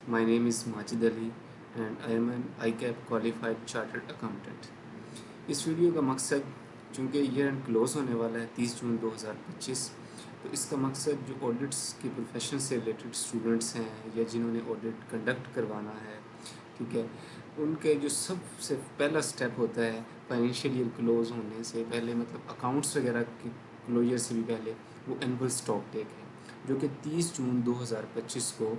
My name is Majid Ali and I am an ICAP qualified chartered accountant. इस video का मकसद, चूँकि year and close होने वाला है 30 जून 2025, तो इसका मकसद जो ऑडिट्स के प्रोफेशन से रिलेटेड स्टूडेंट्स हैं या जिन्होंने ऑडिट कंडक्ट करवाना है, ठीक है, उनके जो सबसे पहला स्टेप होता है फाइनेंशियल ईयर क्लोज़ होने से पहले, मतलब अकाउंट्स वगैरह के क्लोजर से भी पहले, वो एनुअल स्टॉक टेक है जो कि 30 जून 2025 को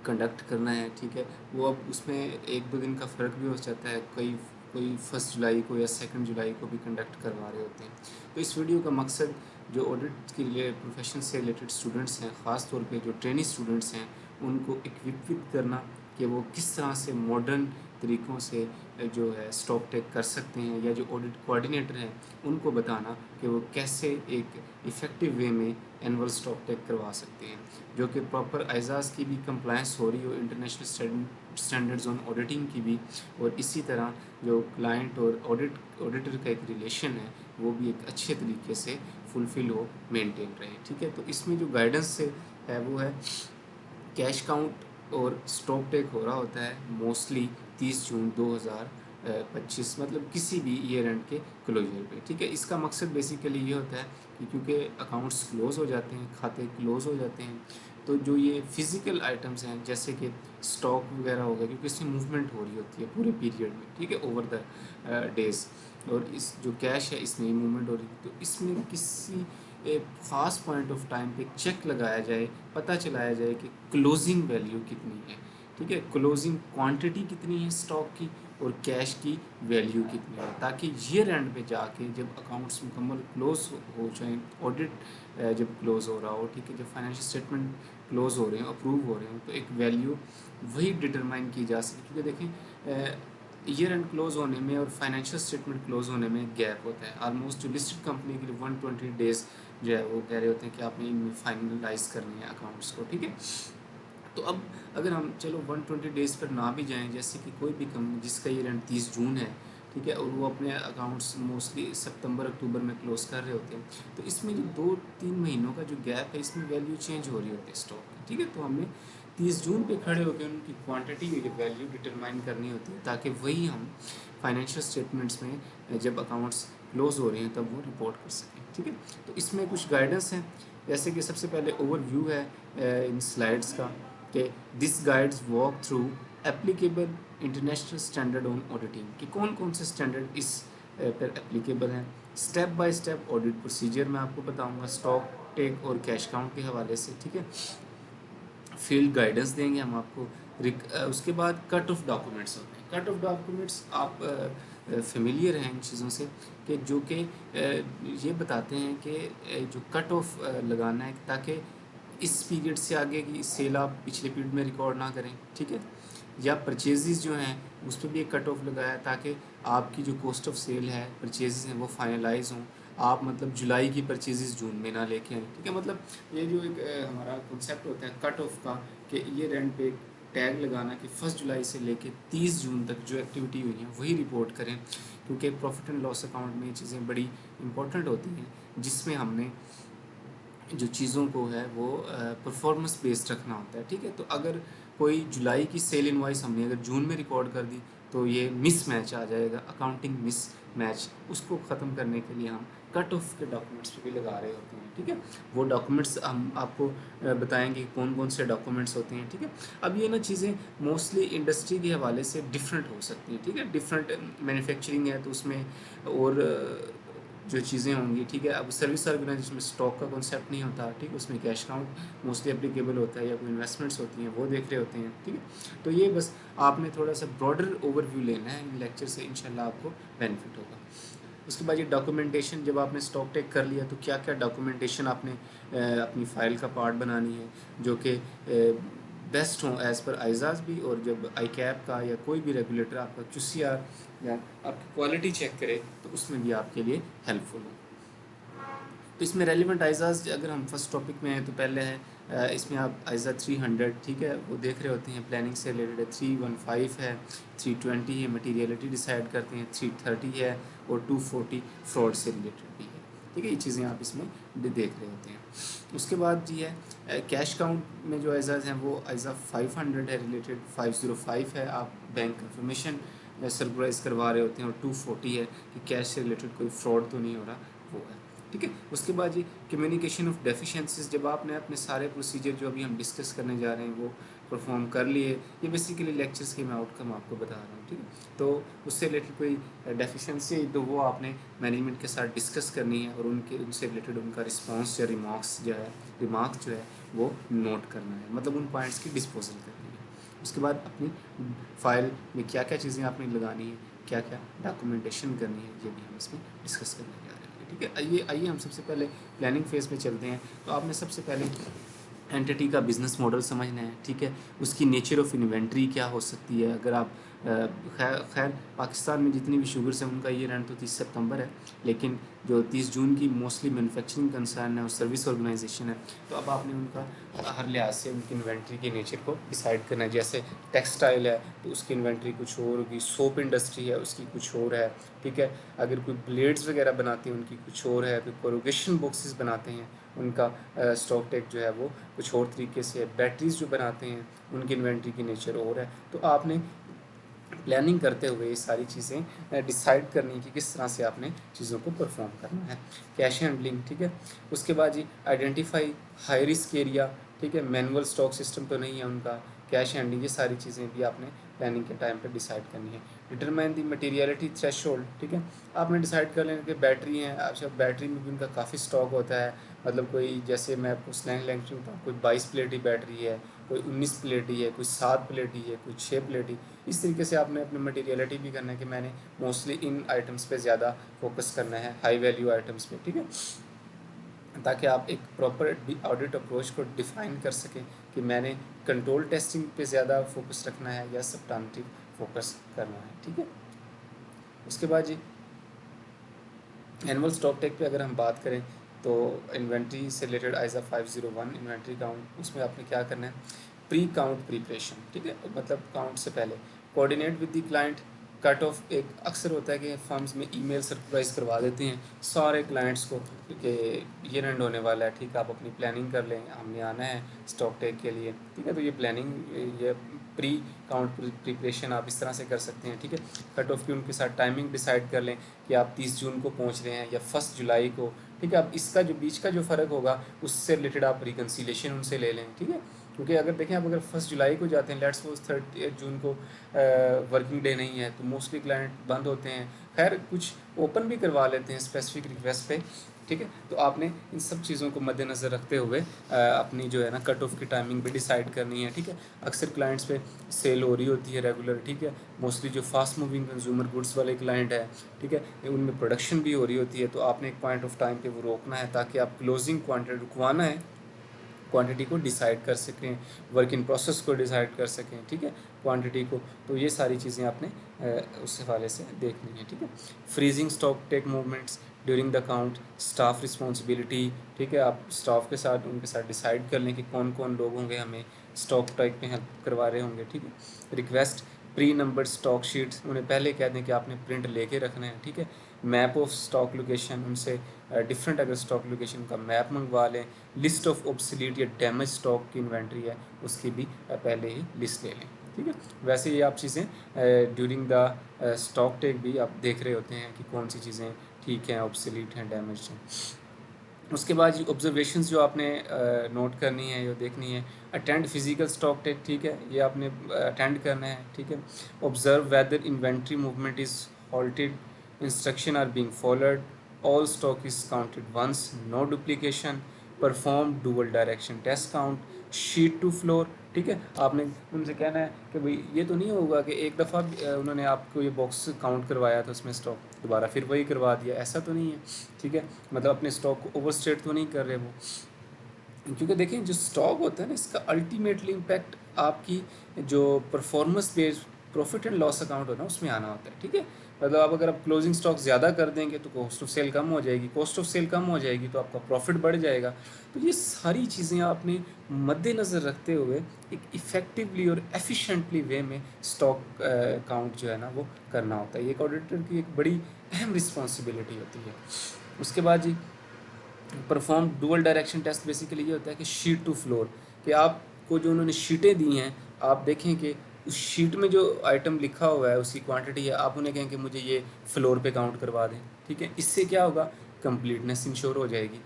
कंडक्ट करना है। ठीक है, वो अब उसमें एक दो दिन का फ़र्क भी हो जाता है, कोई 1 जुलाई को या 2 जुलाई को भी कंडक्ट करवा रहे होते हैं। तो इस वीडियो का मकसद जो ऑडिट के लिए प्रोफेशन से रिलेटेड स्टूडेंट्स हैं, ख़ास तौर पे जो ट्रेनी स्टूडेंट्स हैं, उनको इक्विप करना कि वो किस तरह से मॉडर्न तरीक़ों से जो है स्टॉक टेक कर सकते हैं, या जो ऑडिट कोऑर्डिनेटर हैं उनको बताना कि वो कैसे एक इफ़ेक्टिव वे में एनुअल स्टॉक टेक करवा सकते हैं, जो कि प्रॉपर आइज़ाज़ की भी कंप्लायंस हो रही हो, इंटरनेशनल स्टैंडर्ड्स ऑन ऑडिटिंग की भी, और इसी तरह जो क्लाइंट और ऑडिटर का एक रिलेशन है वो भी एक अच्छे तरीके से फुलफ़िल हो, मेंटेन रहे। ठीक है, तो इसमें जो गाइडेंस से है वो है कैश काउंट और स्टॉक टेक हो रहा होता है मोस्टली 30 जून 2025, मतलब किसी भी ईयर एंड के क्लोजर पे। ठीक है, इसका मकसद बेसिकली ये होता है कि क्योंकि अकाउंट्स क्लोज़ हो जाते हैं, खाते क्लोज़ हो जाते हैं, तो जो ये फ़िज़िकल आइटम्स हैं जैसे कि स्टॉक वगैरह हो गया, क्योंकि इसमें मूवमेंट हो रही होती है पूरे पीरियड में, ठीक है, ओवर द डेज़, और इस जो कैश है इसमें मूवमेंट हो रही है, तो इसमें किसी एक ख़ास पॉइंट ऑफ टाइम पे चेक लगाया जाए, पता चलाया जाए कि क्लोजिंग वैल्यू कितनी है। ठीक है, क्लोजिंग क्वांटिटी कितनी है स्टॉक की और कैश की वैल्यू कितनी है, ताकि ईयर एंड पे जाके जब अकाउंट्स मुकम्मल क्लोज हो जाए, ऑडिट जब क्लोज हो रहा हो, ठीक है, जब फाइनेंशियल स्टेटमेंट क्लोज हो रहे हैं, अप्रूव हो रहे हैं, तो एक वैल्यू वही डिटरमाइन की जा सके। क्योंकि देखें, ईयर एंड क्लोज होने में और फाइनेंशियल स्टेटमेंट क्लोज होने में गैप होता है ऑलमोस्ट। जो लिस्टेड कंपनी के लिए 120 डेज़ जो है वो कह रहे होते हैं कि आपने इनमें फाइनलाइज करनी है अकाउंट्स को। ठीक है, तो अब अगर हम चलो 120 डेज़ पर ना भी जाएं, जैसे कि कोई भी कंपनी जिसका ईयर एंड 30 जून है, ठीक है, और वो अपने अकाउंट्स मोस्टली सितंबर अक्टूबर में क्लोज कर रहे होते हैं, तो इसमें जो 2-3 महीनों का जो गैप है, इसमें वैल्यू चेंज हो रही होती है स्टॉक की। ठीक है, तो हमने 30 जून पे खड़े होकर उनकी क्वांटिटी और वैल्यू डिटरमाइन करनी होती है, ताकि वही हम फाइनेंशियल स्टेटमेंट्स में जब अकाउंट्स क्लोज हो रहे हैं तब वो रिपोर्ट कर सकें। ठीक है, तो इसमें कुछ गाइडेंस हैं, जैसे कि सबसे पहले ओवरव्यू है इन स्लाइड्स का, कि this guides walk through applicable international standard on auditing, कि कौन कौन से स्टैंडर्ड इस पर एप्लीकेबल हैं। Step by step audit procedure मैं आपको बताऊंगा स्टॉक टेक और कैश काउंट के हवाले से। ठीक है, फील्ड गाइडेंस देंगे हम आपको। उसके बाद कट ऑफ डॉक्यूमेंट्स होते हैं। कट ऑफ डॉक्यूमेंट्स आप फेमिलियर हैं इन चीज़ों से, कि जो कि ये बताते हैं कि जो कट ऑफ लगाना है, ताकि इस पीरियड से आगे की सेल आप पिछले पीरियड में रिकॉर्ड ना करें। ठीक है, या परचेजेस जो हैं उस पर भी एक कट ऑफ लगाया, ताकि आपकी जो कॉस्ट ऑफ सेल है, परचेजेस हैं, वो फाइनलाइज हों। आप मतलब जुलाई की परचेजेस जून में ना लेके आएँ। ठीक है, मतलब ये जो एक हमारा कॉन्सेप्ट होता है कट ऑफ का, कि ये रेंट पे टैग लगाना कि 1 जुलाई से लेके 30 जून तक जो एक्टिविटी हुई है वही रिपोर्ट करें, क्योंकि प्रॉफिट एंड लॉस अकाउंट में ये चीज़ें बड़ी इंपॉर्टेंट होती हैं, जिसमें हमने जो चीज़ों को है वो परफॉर्मेंस बेस्ड रखना होता है। ठीक है, तो अगर कोई जुलाई की सेल इनवॉइस हमने अगर जून में रिकॉर्ड कर दी, तो ये मिस मैच आ जाएगा, अकाउंटिंग मिस मैच। उसको ख़त्म करने के लिए हम कट ऑफ के डॉक्यूमेंट्स पे भी लगा रहे होते हैं। ठीक है, वो डॉक्यूमेंट्स हम आपको बताएंगे कौन कौन से डॉक्यूमेंट्स होते हैं। ठीक है, अब ये ना चीज़ें मोस्टली इंडस्ट्री के हवाले से डिफरेंट हो सकती हैं। ठीक है, डिफरेंट मैन्युफैक्चरिंग है तो उसमें और जो चीज़ें होंगी। ठीक है, अब सर्विस ऑर्गेनाइजेशन में स्टॉक का कॉन्सेप्ट नहीं होता। ठीक है, उसमें कैश काउंट मोस्टली एप्लीकेबल होता है, या कोई इन्वेस्टमेंट्स होती हैं वो देख रहे होते हैं। ठीक है, तो ये बस आपने थोड़ा सा ब्रॉडर ओवरव्यू लेना है इन लेक्चर से, इंशाल्लाह आपको बेनिफिट होगा। उसके बाद ये डॉक्यूमेंटेशन, जब आपने स्टॉक टेक कर लिया तो क्या क्या डॉक्यूमेंटेशन आपने अपनी फ़ाइल का पार्ट बनानी है, जो कि बेस्ट हों एज़ पर आइज़ाज़ भी, और जब आई कैप का या कोई भी रेगुलेटर आपका QCR या आपकी क्वालिटी चेक करे तो उसमें भी आपके लिए हेल्पफुल हो। तो इसमें रेलिवेंट आइज़ाज़ अगर हम फर्स्ट टॉपिक में हैं तो पहले है इसमें आप आइज़ा 300, ठीक है, वो देख रहे होते हैं, प्लानिंग से रिलेटेड है। 315 है, 320 है, मटीरियलिटी डिसाइड करते हैं, 330 है, और 240 फ्रॉड से रिलेटेड भी है। ठीक है, ये चीज़ें आप इसमें देख रहे होते हैं। उसके बाद जी है कैश काउंट में जो एजाज हैं वो एजा 500 है रिलेटेड, 505 है आप बैंक कंफर्मेशन सरप्राइज करवा रहे होते हैं, और 240 है कि कैश से रिलेटेड कोई फ्रॉड तो नहीं हो रहा, वो है। ठीक है, उसके बाद जी कम्युनिकेशन ऑफ डेफिशिएंसीज, जब आपने अपने सारे प्रोसीजर जो अभी हम डिस्कस करने जा रहे हैं वो परफॉर्म कर लिए, ये बेसिकली लेक्चर्स के मैं आउटकम आपको बता रहा हूँ। ठीक है, तो उससे रिलेटेड कोई डेफिशिएंसी तो वो आपने मैनेजमेंट के साथ डिस्कस करनी है, और उनसे रिलेटेड उनका रिस्पॉन्स या रिमार्क जो है वो नोट करना है, मतलब उन पॉइंट्स की डिस्पोजल करनी है। उसके बाद अपनी फाइल में क्या क्या चीज़ें आपने लगानी है, क्या क्या डॉक्यूमेंटेशन करनी है, ये भी हम इसमें डिस्कस करने जा रहे हैं। ठीक है, आइए हम सबसे पहले प्लानिंग फेज़ में चलते हैं। तो आपने सबसे पहले एंटिटी का बिज़नेस मॉडल समझना है। ठीक है, उसकी नेचर ऑफ इन्वेंट्री क्या हो सकती है। अगर आप खैर पाकिस्तान में जितनी भी शुगर्स हैं उनका ये रन तो 30 सितंबर है, लेकिन जो 30 जून की मोस्टली मैन्युफैक्चरिंग कंसर्न है और सर्विस ऑर्गेनाइजेशन है, तो अब आपने उनका हर लिहाज से उनकी इन्वेंट्री के नेचर को डिसाइड करना है। जैसे टेक्सटाइल है तो उसकी इन्वेंट्री कुछ और होगी, सोप इंडस्ट्री है उसकी कुछ और है। ठीक है, अगर कोई ब्लेड्स वगैरह बनाते हैं उनकी कुछ और है, कोई कोरोगेशन बॉक्सेस बनाते हैं उनका स्टॉक टेक जो है वो कुछ और तरीके से है, बैटरीज जो बनाते हैं उनकी इन्वेंट्री की नेचर और है। तो आपने प्लानिंग करते हुए ये सारी चीज़ें डिसाइड करनी कि किस तरह से आपने चीज़ों को परफॉर्म करना है। कैश हैंडलिंग, ठीक है, उसके बाद जी आइडेंटिफाई हाई रिस्क एरिया। ठीक है, मैनुअल स्टॉक सिस्टम तो नहीं है उनका, कैश हैंडलिंग, ये सारी चीज़ें भी आपने प्लानिंग के टाइम पे डिसाइड करनी है। डिटरमाइन दी मटेरियलिटी थ्रेशोल्ड, ठीक है, आपने डिसाइड कर लेना कि बैटरी हैं, अच्छा बैटरी में भी उनका काफ़ी स्टॉक होता है, मतलब कोई जैसे मैं आपको स्लैंग लैंग्वेज में बताऊँ, कोई 22 प्लेट ही बैटरी है, कोई 19 प्लेट ही है, कोई 7 प्लेट ही है, कोई 6 प्लेट ही। इस तरीके से आपने अपनी मटेरियलिटी भी करना है कि मैंने मोस्टली इन आइटम्स पे ज़्यादा फोकस करना है, हाई वैल्यू आइटम्स पे। ठीक है, ताकि आप एक प्रॉपर ऑडिट अप्रोच को डिफ़ाइन कर सकें कि मैंने कंट्रोल टेस्टिंग पे ज़्यादा फोकस रखना है या सब्सटेंटिव फोकस करना है। ठीक है, उसके बाद जी एनुअल स्टॉक टेक पे अगर हम बात करें तो इन्वेंट्री से रिलेटेड आइजा 501 इन्वेंट्री काउंट, उसमें आपने क्या करना है, प्री काउंट प्रिपरेशन। ठीक है, मतलब काउंट से पहले coordinate with the client, cut off. एक अक्सर होता है कि फर्म्स में ईमेल सरप्राइज करवा देते हैं सारे क्लाइंट्स को कि ये रन होने वाला है, ठीक है, आप अपनी प्लानिंग कर लें, हमने आना है स्टॉक टेक के लिए। ठीक है, तो ये प्लानिंग, ये प्री काउंट प्रिपरेशन आप इस तरह से कर सकते हैं। ठीक है, कट ऑफ की उनके साथ टाइमिंग डिसाइड कर लें कि आप 30 जून को पहुंच रहे हैं या 1 जुलाई को। ठीक है, अब इसका जो बीच का जो फ़र्क होगा उससे रिलेटेड आप रिकन्सिलेशन उनसे ले लें। ठीक है, क्योंकि अगर देखें आप अगर 1 जुलाई को जाते हैं, लेट्स सपोज 30 जून को वर्किंग डे नहीं है, तो मोस्टली क्लाइंट बंद होते हैं। खैर कुछ ओपन भी करवा लेते हैं स्पेसिफिक रिक्वेस्ट पे। ठीक है, तो आपने इन सब चीज़ों को मद्देनज़र रखते हुए अपनी जो है ना कट ऑफ की टाइमिंग भी डिसाइड करनी है। ठीक है, अक्सर क्लाइंट्स पे सेल हो रही होती है रेगुलर। ठीक है, मोस्टली जो फास्ट मूविंग कंज्यूमर गुड्स वाले क्लाइंट है, ठीक है, उनमें प्रोडक्शन भी हो रही होती है, तो आपने एक पॉइंट ऑफ टाइम पे वो रोकना है ताकि आप क्लोजिंग क्वांटिटी रुकवाना है, क्वांटिटी को डिसाइड कर सकें, वर्क इन प्रोसेस को डिसाइड कर सकें। ठीक है, क्वांटिटी को, तो ये सारी चीज़ें आपने उस हवाले से देखनी है। ठीक है, freezing stock take movements during the count, staff responsibility. ठीक है, आप स्टाफ के साथ उनके साथ डिसाइड कर लें कि कौन कौन लोग होंगे हमें स्टॉक टेक में हेल्प करवा रहे होंगे। ठीक है, request pre numbered stock sheets, उन्हें पहले कह दें कि आपने प्रिंट लेके रखना है। ठीक है, मैप ऑफ स्टॉक लोकेशन, उनसे डिफरेंट अगर स्टॉक लोकेशन का मैप मंगवा लें। लिस्ट ऑफ ऑब्सोलीट या डैमेज स्टॉक की इन्वेंट्री है उसकी भी पहले ही लिस्ट ले लें। ठीक है, वैसे ये आप चीज़ें ड्यूरिंग द स्टॉक टेक भी आप देख रहे होते हैं कि कौन सी चीज़ें ठीक हैं, ऑब्सोलीट हैं, डैमेज हैं। उसके बाद ऑब्जर्वेशंस जो आपने नोट करनी है या देखनी है, अटेंड फिजिकल स्टॉक टेक। ठीक है, ये आपने अटेंड करना है। ठीक है, observe whether inventory movement is halted, instruction are being followed, all stock is counted once, no duplication, perform dual direction test count, sheet to floor. ठीक है, आपने उनसे कहना है कि भाई ये तो नहीं होगा कि एक दफ़ा उन्होंने आपको ये बॉक्स काउंट करवाया था उसमें स्टॉक दोबारा फिर वही करवा दिया, ऐसा तो नहीं है। ठीक है, मतलब अपने स्टॉक को ओवरस्टेट तो नहीं कर रहे वो, क्योंकि देखें जो स्टॉक होता है ना इसका अल्टीमेटली इम्पैक्ट आपकी जो performance based profit and loss account होता है उसमें आना होता है। ठीक है, मतलब आप अगर आप क्लोजिंग स्टॉक ज़्यादा कर देंगे तो कॉस्ट ऑफ सेल कम हो जाएगी, कॉस्ट ऑफ सेल कम हो जाएगी तो आपका प्रॉफिट बढ़ जाएगा। तो ये सारी चीज़ें आपने मद्देनज़र रखते हुए एक इफ़ेक्टिवली और एफिशिएंटली वे में स्टॉक काउंट जो है ना वो करना होता है। ये एक ऑडिटर की एक बड़ी अहम रिस्पॉन्सिबिलिटी होती है। उसके बाद जी perform dual direction test basically ये होता है कि शीट टू फ्लोर, कि आपको जो उन्होंने शीटें दी हैं आप देखें कि उस शीट में जो आइटम लिखा हुआ है उसकी क्वांटिटी है, आप उन्हें कहें कि मुझे ये फ्लोर पे काउंट करवा दें, ठीक है। इससे क्या होगा, कंप्लीटनेस इंश्योर हो जाएगी।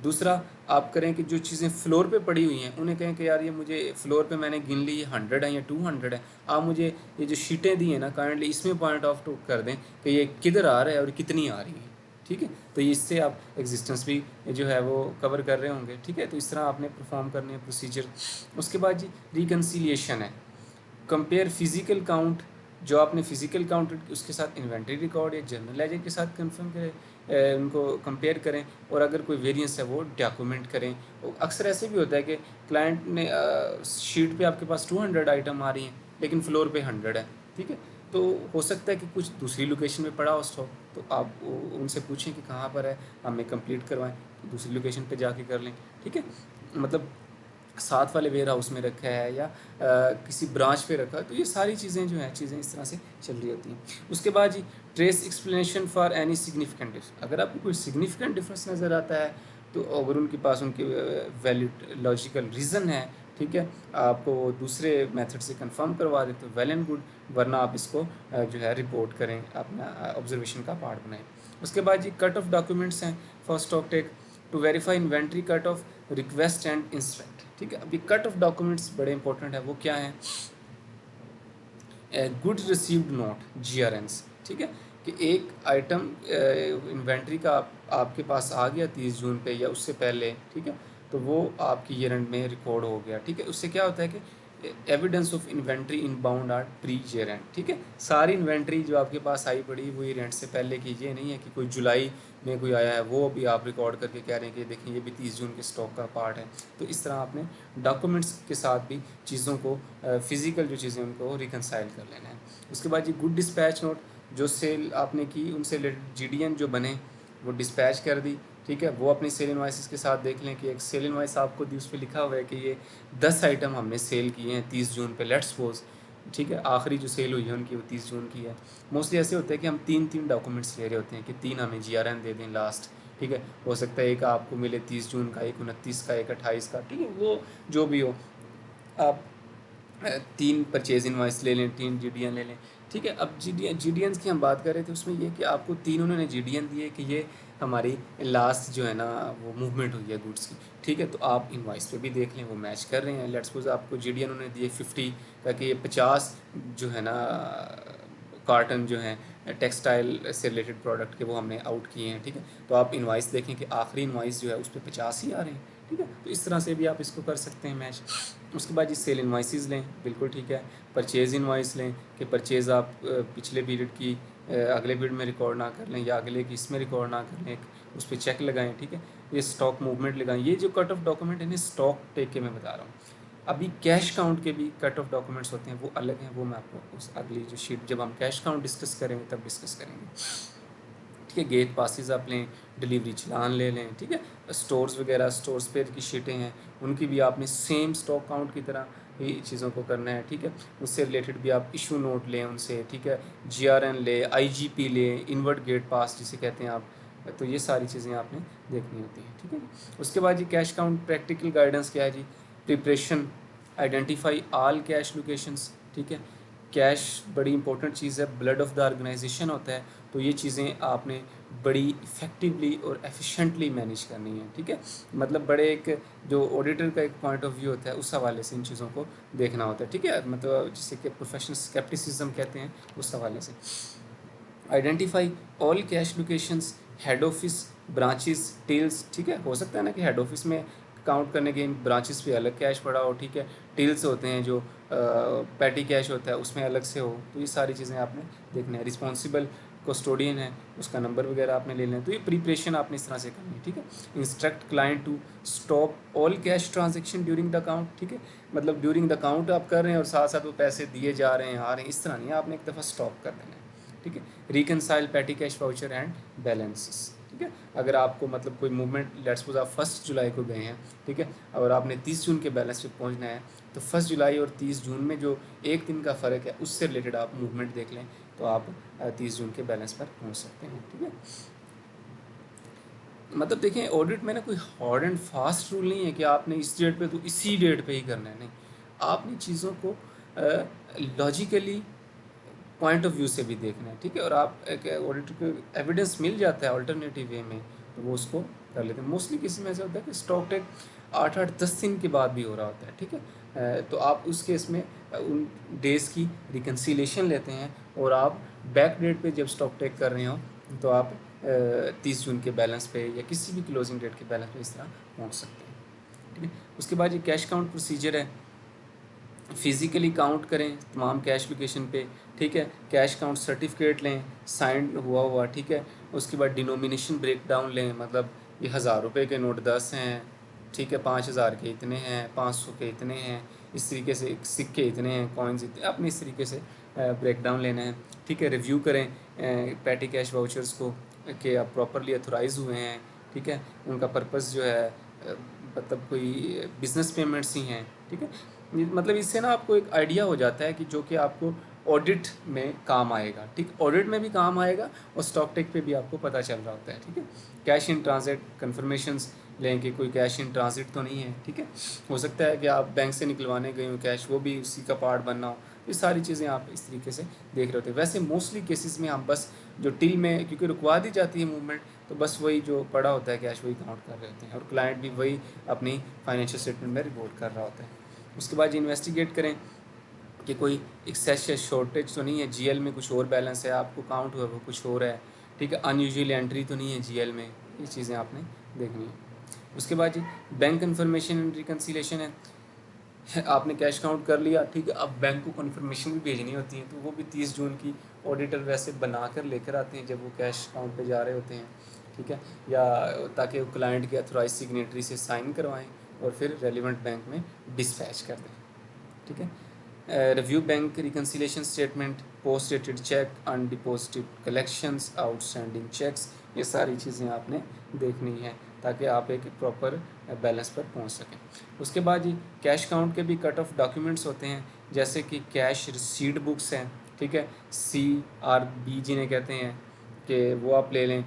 दूसरा, आप करें कि जो चीज़ें फ्लोर पे पड़ी हुई हैं उन्हें कहें कि यार ये मुझे फ्लोर पे मैंने गिन ली, ये 100 है या 200 है, आप मुझे ये जो शीटें दी हैं ना काइंडली इसमें पॉइंट ऑफ टू कर दें कि ये किधर आ रहा है और कितनी आ रही है, ठीक है। तो इससे आप एग्जिस्टेंस भी जो है वो कवर कर रहे होंगे, ठीक है। तो इस तरह आपने परफॉर्म करने हैं प्रोसीजर। उसके बाद जी रिकन्सिलिएशन है, कंपेयर फिजिकल काउंट, जो आपने फिजिकल काउंट उसके साथ इन्वेंट्री रिकॉर्ड या जर्नल लेजर के साथ कंफर्म करें, उनको कंपेयर करें, और अगर कोई वेरिएंस है वो डॉक्यूमेंट करें। अक्सर ऐसे भी होता है कि क्लाइंट ने शीट पे आपके पास 200 आइटम आ रही हैं लेकिन फ्लोर पे 100 है, ठीक है। तो हो सकता है कि कुछ दूसरी लोकेशन में पड़ा हो स्टॉक, तो आप उनसे पूछें कि कहाँ पर है, हमें कंप्लीट करवाएं, तो दूसरी लोकेशन पे जाके कर लें, ठीक है। मतलब साथ वाले वेयर हाउस में रखा है या किसी ब्रांच पे रखा है, तो ये सारी चीज़ें जो हैं चीज़ें इस तरह से चल रही होती हैं। उसके बाद जी trace explanation for any significant difference, अगर आपको कोई सिग्निफिकेंट डिफरेंस नज़र आता है तो अगर उनके पास उनके वैलिड लॉजिकल रीज़न है, ठीक है, आपको दूसरे मेथड से कंफर्म करवा दें तो वेल एंड गुड, वरना आप इसको जो है रिपोर्ट करें, अपना ऑब्जर्वेशन का पार्ट बनाएं। उसके बाद जी कट ऑफ डॉक्यूमेंट्स हैं for stock take to verify inventory cut off request and instruct, ठीक है। अभी कट ऑफ डॉक्यूमेंट्स बड़े इंपॉर्टेंट है, वो क्या है, गुड रिसीव्ड नोट GRNs, ठीक है, कि एक आइटम इन्वेंट्री का आपके पास आ गया 30 जून पे या उससे पहले, ठीक है, तो वो आपकी ईयर एंड में रिकॉर्ड हो गया, ठीक है। उससे क्या होता है कि evidence of inventory inbound are pre year end, ठीक है। सारी इन्वेंट्री जो आपके पास आई पड़ी वो ईयर एंड से पहले की, ये नहीं है कि कोई जुलाई में कोई आया है वो अभी आप रिकॉर्ड करके कह रहे हैं कि देखिए ये भी 30 जून के स्टॉक का पार्ट है। तो इस तरह आपने डॉक्यूमेंट्स के साथ भी चीज़ों को फिजिकल जो चीज़ें उनको रिकनसाइल कर लेना है। उसके बाद ये गुड डिस्पैच नोट, जो सेल आपने की उनसे रिलेटेड GDN जो बने वो डिस्पैच कर दी, ठीक है, वो अपनी सेल इनवाइसेस के साथ देख लें कि एक सेल इनवाइस आपको दी उस पर लिखा हुआ है कि ये 10 आइटम हमने सेल किए हैं 30 जून पे, लेट्स सपोज, ठीक है, आखिरी जो सेल हुई है उनकी वो 30 जून की है। मोस्टली ऐसे होता है कि हम तीन डॉक्यूमेंट्स ले रहे होते हैं कि 3 हमें GRN दे दें लास्ट, ठीक है। हो सकता है एक आपको मिले 30 जून का, एक 29 का, एक 28 का, ठीक है, वो जो भी हो, आप 3 परचेज इनवाइस ले लें, 3 GDN ले लें, ठीक है। अब GDNs की हम बात कर रहे थे, उसमें ये कि आपको 3 उन्होंने GDN दिए कि ये हमारी लास्ट जो है ना वो मूवमेंट हुई है गुड्स की, ठीक है। तो आप इनवाइस पे भी देख लें वो मैच कर रहे हैं। लेट्स सपोज आपको GDN उन्होंने दिए 50 का कि ये 50 जो है ना कार्टन जो हैं टेक्सटाइल से रिलेटेड प्रोडक्ट के वो हमने आउट किए हैं, ठीक है। तो आप इनवाइस देखें कि आखिरी इनवाइस जो है उस पर 50 ही आ रहे हैं, ठीक है। तो इस तरह से भी आप इसको कर सकते हैं मैच। उसके बाद ये सेल इनवाइसेस लें, बिल्कुल ठीक है। परचेज़ इनवाइस लें कि परचेज़ आप पिछले पीरियड की अगले पीरियड में रिकॉर्ड ना कर लें या अगले की इसमें रिकॉर्ड ना कर लें, उस पर चेक लगाएं, ठीक है। ये स्टॉक मूवमेंट लगाएं, ये जो कट ऑफ डॉक्यूमेंट है स्टॉक टेक के मैं बता रहा हूँ। अभी कैश काउंट के भी कट ऑफ डॉक्यूमेंट्स होते हैं, वो अलग हैं, वो मैं आपको उस अगली जो शीट जब हम कैश काउंट डिस्कस करेंगे तब डिस्कस करेंगे, ठीक है। गेट पासिस आप लें, डिलीवरी चलान ले लें, ठीक है। स्टोर्स वगैरह, स्टोर्स पे की शीटें हैं उनकी भी आपने सेम स्टॉक काउंट की तरह ही चीज़ों को करना है, ठीक है। उससे रिलेटेड भी आप इशू नोट लें उनसे, ठीक है, GRN ले, IGP ले, इनवर्ट गेट पास जिसे कहते हैं आप, तो ये सारी चीज़ें आपने देखनी होती हैं, ठीक है। उसके बाद जी कैश काउंट प्रैक्टिकल गाइडेंस क्या है जी, preparation, identify all cash locations, ठीक है। कैश बड़ी इंपॉर्टेंट चीज़ है, ब्लड ऑफ द ऑर्गेनाइजेशन होता है, तो ये चीज़ें आपने बड़ी इफ़ेक्टिवली और एफिशिएंटली मैनेज करनी है, ठीक है। मतलब बड़े एक जो ऑडिटर का एक पॉइंट ऑफ व्यू होता है उस हवाले से इन चीज़ों को देखना होता है, ठीक है। मतलब जिसे कि प्रोफेशनल स्केप्टिसिज्म कहते हैं, उस हवाले से। Identify all cash locations, head office, branches, tills, ठीक है। हो सकता है ना कि हेड ऑफिस में काउंट करने के ब्रांचेस पे अलग कैश पड़ा हो, ठीक है। टेल्स होते हैं जो पैटी कैश होता है उसमें अलग से हो, तो ये सारी चीज़ें आपने देखना है। रिस्पॉन्सिबल कस्टोडियन है, उसका नंबर वगैरह आपने ले लेना है, तो ये प्रिपरेशन आपने इस तरह से करनी है, ठीक है। Instruct client to stop all cash transaction during the count, ठीक है। मतलब ड्यूरिंग द काउंट आप कर रहे हैं और साथ साथ वो पैसे दिए जा रहे हैं आ रहे हैं, इस तरह नहीं है, आपने एक दफ़ा स्टॉप कर देना है, ठीक है। Reconcile petty cash voucher and balances, ठीक है। अगर आपको मतलब कोई मूवमेंट, लेट्स सपोज आप 1 जुलाई को गए हैं, ठीक है, और आपने 30 जून के बैलेंस पे पहुंचना है, तो 1 जुलाई और 30 जून में जो एक दिन का फ़र्क है उससे रिलेटेड आप मूवमेंट देख लें, तो आप 30 जून के बैलेंस पर पहुंच सकते हैं, ठीक है। मतलब देखें ऑडिट में ना कोई हार्ड एंड फास्ट रूल नहीं है कि आपने इस डेट पे तो इसी डेट पे ही करना है, नहीं। आपने चीज़ों को लॉजिकली पॉइंट ऑफ व्यू से भी देखना है, ठीक है। और आप एक ऑडिटर को एविडेंस मिल जाता है अल्टरनेटिव वे में, तो वो उसको कर लेते हैं। मोस्टली किसी में ऐसा होता है कि स्टॉक टेक 8-8-10 दिन के बाद भी हो रहा होता है, ठीक है। तो आप उस केस में उन डेज़ की रिकन्सिलेशन लेते हैं, और आप बैक डेट पे जब स्टॉक टेक कर रहे हो तो आप 30 जून के बैलेंस पे या किसी भी क्लोजिंग डेट के बैलेंस पे इस तरह पहुँच सकते हैं, ठीक है। उसके बाद ये कैश काउंट प्रोसीजर है, फिज़िकली काउंट करें तमाम कैश लोकेशन पे, ठीक है। कैश काउंट सर्टिफिकेट लें साइन हुआ, ठीक है। उसके बाद डिनोमिनेशन ब्रेक डाउन लें, मतलब ये 1000 रुपये के नोट 10 हैं, ठीक है, 5000 के इतने हैं, 500 के इतने हैं, इस तरीके से सिक्के इतने हैं, कॉइन्स इतने, अपने इस तरीके से ब्रेक डाउन लेना है, ठीक है। रिव्यू करें पैटी कैश वाउचर्स को कि आप प्रॉपरली अथोराइज हुए हैं, ठीक है। उनका पर्पस जो है मतलब कोई बिज़नेस पेमेंट्स ही हैं, ठीक है। मतलब इससे ना आपको एक आइडिया हो जाता है कि जो कि आपको ऑडिट में काम आएगा, ठीक। ऑडिट में भी काम आएगा और स्टॉक टेक पे भी आपको पता चल रहा होता है, ठीक है। कैश इन ट्रांजिट कन्फर्मेशंस लें कि कोई कैश इन ट्रांजिट तो नहीं है, ठीक है। हो सकता है कि आप बैंक से निकलवाने गए हो कैश, वो भी उसी का पार्ट बनना हो। ये सारी चीज़ें आप इस तरीके से देख रहे होते हैं। वैसे मोस्टली केसेस में हम बस जो टिल में क्योंकि रुकवा दी जाती है मूवमेंट, तो बस वही जो पड़ा होता है कैश वही काउंट कर रहे होते हैं, और क्लाइंट भी वही अपनी फाइनेंशियल स्टेटमेंट में रिपोर्ट कर रहा होता है। उसके बाद इन्वेस्टिगेट करें कि कोई एक्सेस या शॉर्टेज तो नहीं है, जीएल में कुछ और बैलेंस है, आपको काउंट हुआ वो कुछ और है, ठीक है। अनयूजुअल एंट्री तो नहीं है जीएल में, ये चीज़ें आपने देखनी है। उसके बाद जी बैंक कन्फर्मेशन एंड रिकन्सिलेशन है। आपने कैश काउंट कर लिया, ठीक है। अब बैंक को कन्फर्मेशन भी भेजनी होती है, तो वो भी 30 जून की ऑडिटर वैसे बना कर लेकर आते हैं जब वो कैश काउंट पे जा रहे होते हैं, ठीक है। या ताकि वो क्लाइंट के अथोराइज सिग्नेटरी से साइन करवाएं और फिर रेलिवेंट बैंक में डिस्पैच कर दें, ठीक है। Review bank reconciliation statement, post dated cheque, undeposited collections, outstanding cheques, ये सारी चीज़ें आपने देखनी है ताकि आप एक प्रॉपर बैलेंस पर पहुंच सकें। उसके बाद ये कैश काउंट के भी कट ऑफ डॉक्यूमेंट्स होते हैं, जैसे कि कैश रिसीट बुक्स हैं, ठीक है। CRB जिन्हें कहते हैं कि वो आप ले लें,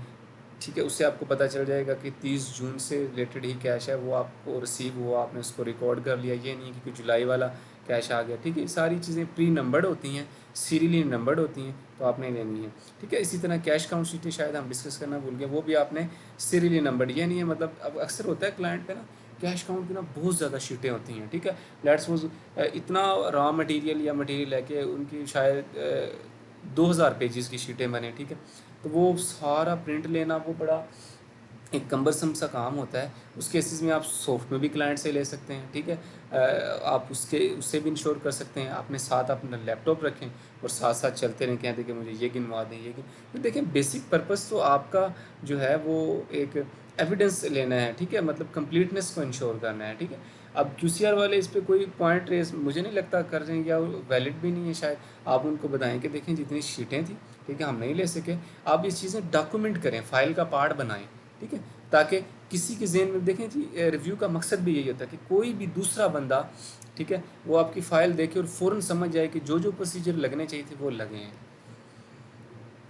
ठीक है। उससे आपको पता चल जाएगा कि 30 जून से रिलेटेड ही कैश है, वो आपको रिसीव हुआ, आपने उसको रिकॉर्ड कर लिया। ये नहीं कि जुलाई वाला कैश आ गया, ठीक है। सारी चीज़ें प्री नंबर्ड होती हैं, सीरियली नंबर्ड होती हैं, तो आपने लेनी है, ठीक है। इसी तरह कैश काउंट शीटें शायद हम डिस्कस करना भूल गए, वो भी आपने सीरियली नंबर्ड। ये नहीं है मतलब अब अक्सर होता है क्लाइंट पे ना कैश काउंट की ना बहुत ज़्यादा शीटें होती हैं, ठीक है। लेट्स सपोज इतना रॉ मटेरियल या मटेरियल है कि उनकी शायद 2000 पेजेस की शीटें बने, ठीक है। तो वो सारा प्रिंट लेना वो बड़ा एक कम्बरसम सा काम होता है। उस केसेस में आप सॉफ्ट में भी क्लाइंट से ले सकते हैं, ठीक है। आप उससे भी इंश्योर कर सकते हैं। अपने साथ अपना लैपटॉप रखें और साथ साथ चलते रहें, कहते कि मुझे ये गिनवा दें, ये तो देखें बेसिक पर्पस तो आपका जो है वो एक एविडेंस लेना है, ठीक है। मतलब कंप्लीटनेस को इंश्योर करना है, ठीक है। अब QCR वाले इस पर कोई पॉइंट रेस मुझे नहीं लगता कर रहे हैं, या वैलिड भी नहीं है शायद। आप उनको बताएं कि देखें जितनी शीटें थी, ठीक है, हम नहीं ले सके, आप ये चीज़ें डॉक्यूमेंट करें, फाइल का पार्ट बनाएं, ठीक है। ताकि किसी के ज़हन में देखें जी रिव्यू का मकसद भी यही होता है कि कोई भी दूसरा बंदा, ठीक है, वो आपकी फ़ाइल देखे और फ़ौरन समझ जाए कि जो जो प्रोसीजर लगने चाहिए थे वो लगे हैं।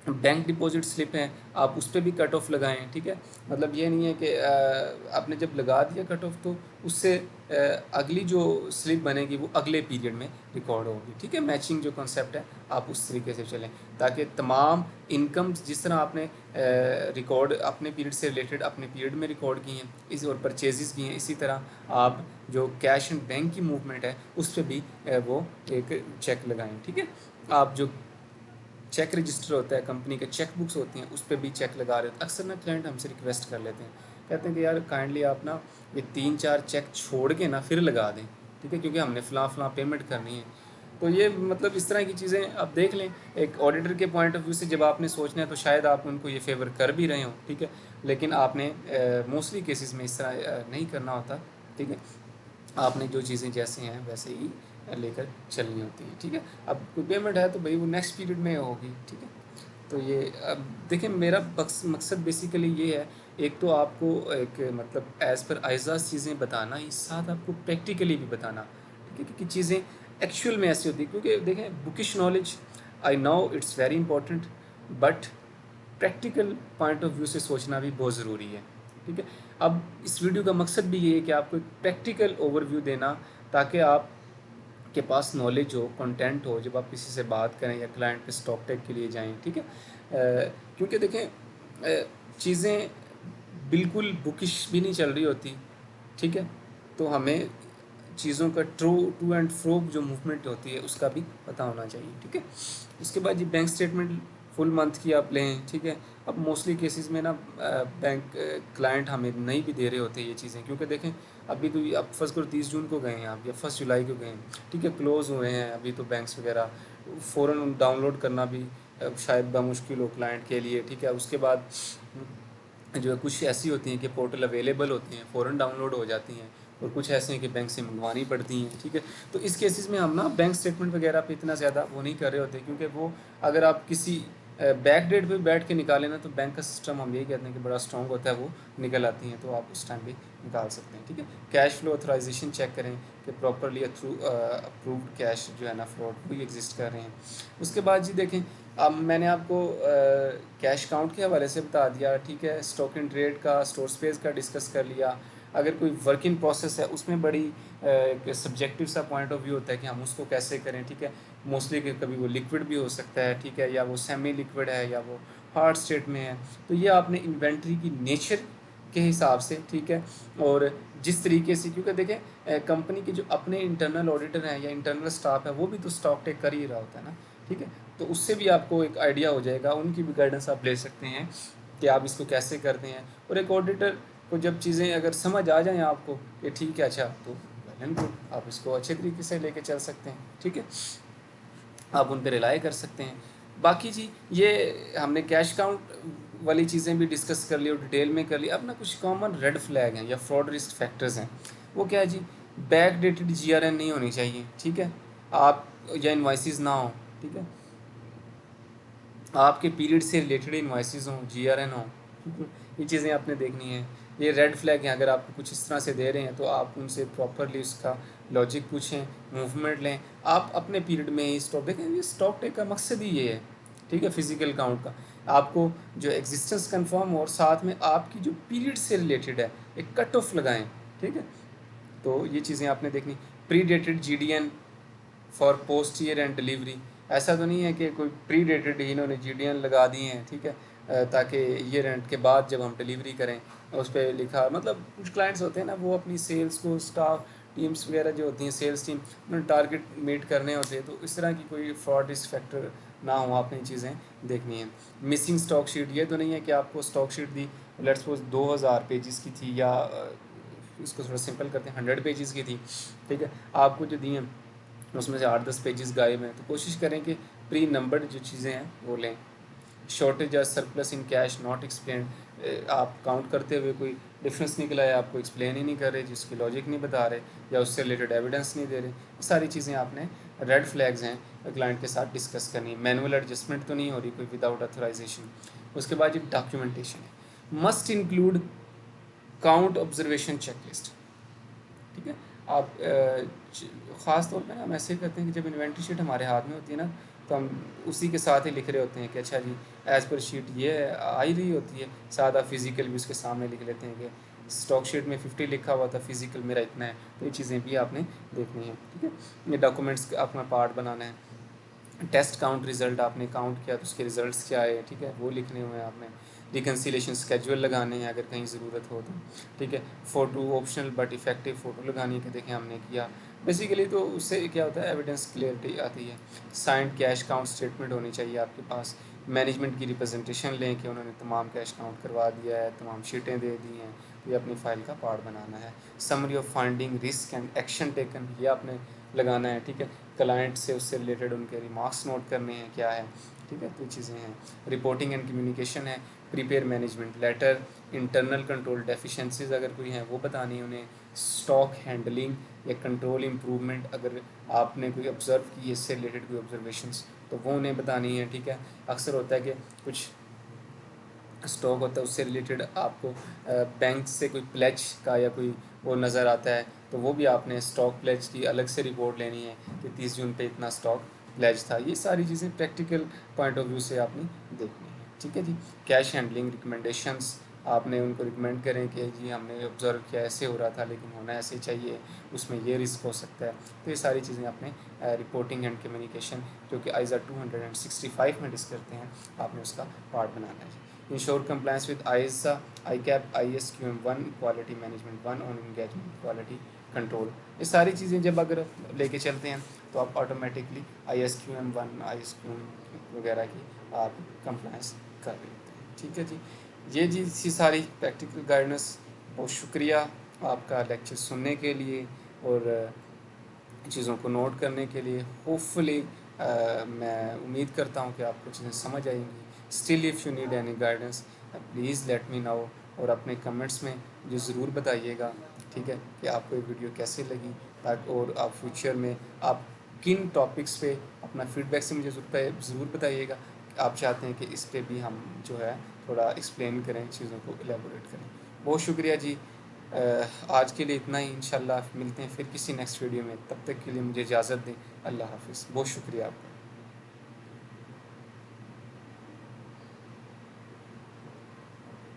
बैंक डिपॉजिट स्लिप है, आप उस पर भी कट ऑफ लगाएं, ठीक है। मतलब ये नहीं है कि आपने जब लगा दिया कट ऑफ तो उससे अगली जो स्लिप बनेगी वो अगले पीरियड में रिकॉर्ड होगी, ठीक है। मैचिंग जो कॉन्सेप्ट है आप उस तरीके से चलें ताकि तमाम इनकम जिस तरह आपने रिकॉर्ड अपने पीरियड से रिलेटेड अपने पीरियड में रिकॉर्ड की हैं इस और परचेजेस की हैं, इसी तरह आप जो कैश एंड बैंक की मूवमेंट है उस पर भी वो एक चेक लगाएँ, ठीक है। आप जो चेक रजिस्टर होता है, कंपनी के चेक बुक्स होती हैं, उस पर भी चेक लगा रहे होते हैं। अक्सर ना क्लाइंट हमसे रिक्वेस्ट कर लेते हैं, कहते हैं कि यार काइंडली आप ना ये 3-4 चेक छोड़ के ना फिर लगा दें, ठीक है, क्योंकि हमने फ़लाँ पेमेंट करनी है। तो ये मतलब इस तरह की चीज़ें आप देख लें। एक ऑडिटर के पॉइंट ऑफ व्यू से जब आपने सोचना है तो शायद आप उनको ये फेवर कर भी रहे हो, ठीक है, लेकिन आपने मोस्टली केसेस में इस तरह नहीं करना होता, ठीक है। आपने जो चीज़ें जैसे हैं वैसे ही लेकर चलनी होती हैं, ठीक है। अब कोई पेमेंट है तो भाई वो नेक्स्ट पीरियड में होगी, ठीक है। तो ये अब देखें मेरा मकसद बेसिकली ये है, एक तो आपको एक मतलब एज़ पर आइज़ाज़ चीज़ें बताना ही, साथ आपको प्रैक्टिकली भी बताना, ठीक है, क्योंकि चीज़ें एक्चुअल में ऐसी होती है। क्योंकि देखें bookish knowledge I know it's very important, but practical point of view से सोचना भी बहुत ज़रूरी है, ठीक है। अब इस वीडियो का मकसद भी ये है कि आपको एक प्रैक्टिकल ओवरव्यू देना, ताकि आप के पास नॉलेज हो, कंटेंट हो, जब आप किसी से बात करें या क्लाइंट पे स्टॉक टेक के लिए जाएं, ठीक है। क्योंकि देखें चीज़ें बिल्कुल बुकिश भी नहीं चल रही होती, ठीक है। तो हमें चीज़ों का टू एंड फ्रो जो मूवमेंट होती है उसका भी पता होना चाहिए, ठीक है। उसके बाद ये बैंक स्टेटमेंट फुल मंथ की आप लें, ठीक है। अब मोस्टली केसेस में ना बैंक क्लाइंट हमें नहीं भी दे रहे होते ये चीज़ें, क्योंकि देखें अभी तो अब फर्स्ट करो 30 जून को गए हैं आप, या 1 जुलाई को गए हैं, ठीक है, क्लोज़ हुए हैं अभी तो बैंक्स वगैरह, फ़ौरन डाउनलोड करना भी शायद बामुश्किल हो क्लाइंट के लिए, ठीक है। उसके बाद जो है कुछ ऐसी होती हैं कि पोर्टल अवेलेबल होती हैं, फ़ौरन डाउनलोड हो जाती हैं, और कुछ ऐसे हैं कि बैंक से मंगवानी पड़ती हैं, ठीक है। तो इस केसेस में हम ना बैंक स्टेटमेंट वगैरह पे इतना ज़्यादा वो नहीं कर रहे होते, क्योंकि वो अगर आप किसी बैक डेट पे बैठ के निकालें ना, तो बैंक का सिस्टम हम यही कहते हैं कि बड़ा स्ट्रॉन्ग होता है, वो निकल आती हैं, तो आप उस टाइम भी निकाल सकते हैं, ठीक है। कैश फ्लो ऑथराइजेशन चेक करें कि प्रॉपरली अप्रूव्ड कैश जो है ना फ्रॉड भी एग्जिस्ट कर रहे हैं। उसके बाद जी देखें, अब मैंने आपको कैश काउंट के हवाले से बता दिया, ठीक है। स्टॉक इन ट्रेड का, स्टोर स्पेस का डिस्कस कर लिया। अगर कोई वर्क इन प्रोसेस है उसमें बड़ी सब्जेक्टिव सा पॉइंट ऑफ व्यू होता है कि हम उसको कैसे करें, ठीक है। मोस्टली कभी वो लिक्विड भी हो सकता है, ठीक है, या वो सेमी लिक्विड है, या वो हार्ड स्टेट में है। तो ये आपने इन्वेंट्री की नेचर के हिसाब से, ठीक है, और जिस तरीके से, क्योंकि देखें कंपनी के जो अपने इंटरनल ऑडिटर हैं या इंटरनल स्टाफ है, वो भी तो स्टॉक टेक कर ही रहा होता है ना, ठीक है। तो उससे भी आपको एक आइडिया हो जाएगा, उनकी भी गाइडेंस आप ले सकते हैं कि आप इसको कैसे करते हैं। और एक ऑडिटर को जब चीज़ें अगर समझ आ जाएं आपको कि ठीक है, अच्छा, तो वेल एंड गुड, आप इसको अच्छे तरीके से लेके चल सकते हैं, ठीक है। आप उन पर रिलाई कर सकते हैं। बाकी जी ये हमने कैश काउंट वाली चीज़ें भी डिस्कस कर ली और डिटेल में कर ली। अब ना कुछ कॉमन रेड फ्लैग हैं या फ्रॉड रिस्क फैक्टर्स हैं। वो क्या है जी, बैक डेटेड जीआरएन नहीं होनी चाहिए, ठीक है। आप या इन्वाइसिस ना हो, ठीक है, आपके पीरियड से रिलेटेड इन्वाइसिस हों, जीआरएन हो, ये चीज़ें आपने देखनी है। ये रेड फ्लैग हैं, अगर आपको कुछ इस तरह से दे रहे हैं तो आप उनसे प्रॉपरली उसका लॉजिक पूछें, मूवमेंट लें। आप अपने पीरियड में ही स्टॉक देखें, ये स्टॉक टेक का मकसद ही ये है, ठीक है, फिजिकल काउंट का, आपको जो एग्जिस्टेंस कंफर्म हो और साथ में आपकी जो पीरियड से रिलेटेड है एक कट ऑफ लगाएं, ठीक है। तो ये चीज़ें आपने देखनी। Pre dated GDN for post year and delivery, ऐसा तो नहीं है कि कोई प्री डेटेड इन्होंने जीडीएन लगा दिए हैं, ठीक है, ताकि ईयर एंड के बाद जब हम डिलीवरी करें उस पर लिखा, मतलब कुछ क्लाइंट्स होते हैं ना, वो अपनी सेल्स को, स्टाफ टीम्स वगैरह जो होती हैं, सेल्स टीम, उन्हें टारगेट मीट करने होते हैं, तो इस तरह की कोई फ्रॉड रिस्क फैक्टर ना हो, आपने चीज़ें देखनी है। मिसिंग स्टॉक शीट, ये तो नहीं है कि आपको stock sheet the, let's suppose 2000 pages की थी, या इसको थोड़ा सिंपल करते हैं 100 पेजेस की थी, ठीक है, आपको जो दी हैं उसमें से 8-10 पेजेस गायब हैं, तो कोशिश करें कि प्री नंबर्ड जो चीज़ें हैं वो लें। शॉर्टेज या surplus in cash not explain, आप काउंट करते हुए कोई डिफरेंस निकला है, आपको एक्सप्लेन ही नहीं कर रहे, जिसकी लॉजिक नहीं बता रहे, या उससे रिलेटेड एविडेंस नहीं दे रहे, ये सारी चीज़ें आपने रेड फ्लैग्स हैं क्लाइंट के साथ डिस्कस करनी है। मैनुअल एडजस्टमेंट तो नहीं हो रही कोई विदाउट अथोराइजेशन। उसके बाद ये डॉक्यूमेंटेशन है, must include count observation checklist, ठीक है। आप ख़ास तौर पे ना हम ऐसे करते हैं कि जब इन्वेंट्री शीट हमारे हाथ में होती है ना, तो हम उसी के साथ ही लिख रहे होते हैं कि अच्छा जी एज़ पर शीट ये आई रही होती है, साथ आप फिज़िकल भी उसके सामने लिख लेते हैं कि स्टॉक शीट में 50 लिखा हुआ था, फिज़िकल मेरा इतना है। तो ये चीज़ें भी आपने देखनी है, ठीक है। ये डॉक्यूमेंट्स का अपना पार्ट बनाना है। टेस्ट काउंट रिज़ल्ट आपने काउंट किया तो उसके रिज़ल्ट्स क्या आए, ठीक है, वो लिखने हुए हैं आपने। रिकन्सिलेशन स्केजुअल लगाने हैं अगर कहीं ज़रूरत हो तो, ठीक है। Photo optional but effective photo लगानी है कि देखें हमने किया, बेसिकली तो उससे क्या होता है, एविडेंस क्लियरिटी आती है। साइंड कैश काउंट स्टेटमेंट होनी चाहिए आपके पास। मैनेजमेंट की रिप्रेजेंटेशन लें कि उन्होंने तमाम कैश काउंट करवा दिया है, तमाम शीटें दे दी हैं, तो ये अपनी फ़ाइल का पार्ट बनाना है। Summary of finding risk and action taken, ये आपने लगाना है, ठीक है। क्लाइंट से उससे रिलेटेड उनके रिमार्क्स नोट करने हैं क्या है, ठीक है, तो चीज़ें हैं। रिपोर्टिंग एंड कम्युनिकेशन है, prepare management letter, internal control deficiencies अगर कोई हैं वो बतानी है उन्हें। स्टॉक हैंडलिंग या कंट्रोल इम्प्रूवमेंट अगर आपने कोई ऑब्ज़र्व की इससे रिलेटेड कोई ऑब्जर्वेशंस, तो वो उन्हें बतानी है, ठीक है। अक्सर होता है कि कुछ स्टॉक होता है उससे रिलेटेड आपको बैंक से कोई प्लेज का या कोई वो नज़र आता है, तो वो भी आपने स्टॉक प्लेज की अलग से रिपोर्ट लेनी है कि 30 जून पे इतना स्टॉक प्लेज था। ये सारी चीज़ें प्रैक्टिकल पॉइंट ऑफ व्यू से आपने देखनी है, ठीक है जी। कैश हैंडलिंग रिकमेंडेशंस आपने उनको रिकमेंड करें कि जी हमने ऑब्ज़र्व किया ऐसे हो रहा था लेकिन होना ऐसे चाहिए, उसमें ये रिस्क हो सकता है। तो ये सारी चीज़ें आपने रिपोर्टिंग एंड कम्युनिकेशन जो कि आइज़ा 265 में डिस्कस करते हैं, आपने उसका पार्ट बनाना है। Ensure compliance with ISA, ICAP, ISQM1, quality management 1 on engagement quality control. ये सारी चीज़ें जब अगर लेके चलते हैं तो आप ऑटोमेटिकली ISQM1, ISQM वगैरह की आप कंप्लायंस कर लेते हैं। ठीक है जी, ये जी सी सारी प्रैक्टिकल गाइडेंस। बहुत शुक्रिया आपका लेक्चर सुनने के लिए और चीज़ों को नोट करने के लिए। होपफुली मैं उम्मीद करता हूँ कि आपको चीज़ें समझ आएंगी। Still if you need any guidance please let me know, और अपने कमेंट्स में मुझे ज़रूर बताइएगा, ठीक है, कि आपको ये वीडियो कैसे लगी, ताकि और आप फ्यूचर में आप किन टॉपिक्स पे अपना फीडबैक से मुझे ज़रूर बताइएगा। आप चाहते हैं कि इस पे भी हम जो है थोड़ा एक्सप्लेन करें, चीज़ों को एलेबोरेट करें। बहुत शुक्रिया जी। आज के लिए इतना ही। इंशाल्लाह मिलते हैं फिर किसी नेक्स्ट वीडियो में। तब तक के लिए मुझे इजाज़त दें। अल्लाह हाफ़िज़। बहुत शुक्रिया आपका।